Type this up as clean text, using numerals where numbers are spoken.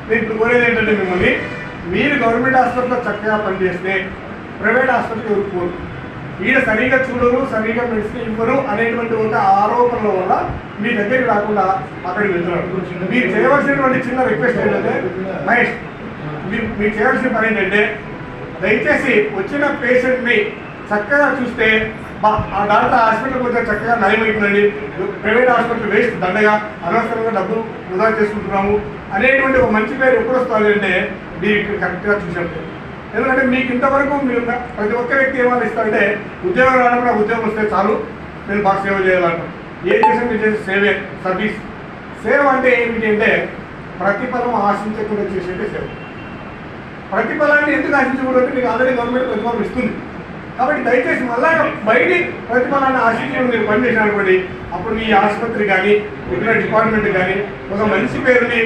నేను ఇప్పుడు కోరేది ఏంటంటే మిమ్మల్ని మీరు గవర్నమెంట్ హాస్పిటల్లో చక్కగా పనిచేస్తే ప్రైవేట్ హాస్పిటల్ ఎవరుకోరు, ఈడ సరిగా చూడరు, సరిగా మెడిసిన్ ఇవ్వరు అనేటువంటి ఒక ఆరోపణల వల్ల మీ దగ్గరికి రాకుండా అక్కడికి వెళ్తున్నారు. మీరు చేయవలసినటువంటి చిన్న రిక్వెస్ట్ ఏంటంటే మహేష్, మీరు చేయవలసిన పని ఏంటంటే దయచేసి వచ్చిన పేషెంట్ని చక్కగా చూస్తే ఆ డాక్టర్ హాస్పిటల్కి వచ్చే చక్కగా నయమైతుందండి, ప్రైవేట్ హాస్పిటల్ వేస్ట్ దండగా అనవసరంగా డబ్బు వృధా చేసుకుంటున్నాము అనేటువంటి ఒక మంచి పేరు ఎప్పుడు వస్తుంది అంటే మీరు కరెక్ట్గా చూసినట్టు. ఎందుకంటే మీకు ఇంతవరకు మీరు ప్రతి ఒక్క వ్యక్తి ఏమైనా ఇస్తారంటే ఉద్యోగం రావడం ఉద్యోగం వస్తే చాలు నేను బాగా సేవ చేయాలంటాం. ఏ చేసిన మీరు చేసే సేవే సర్వీస్. సేవ అంటే ఏమిటి అంటే ప్రతిఫలం ఆశించకుండా చేసేదే సేవ. ప్రతిఫలాన్ని ఎందుకు ఆశించకూడదు? మీకు ఆల్రెడీ గవర్నమెంట్ ప్రతిఫలం ఇస్తుంది కాబట్టి దయచేసి మళ్ళా బయట ప్రతిఫలాన్ని ఆశించుకుని మీరు పనిచేసినటువంటి అప్పుడు మీ ఆసుపత్రి కానీ ఇతర డిపార్ట్మెంట్ కానీ ఒక మంచి పేరుని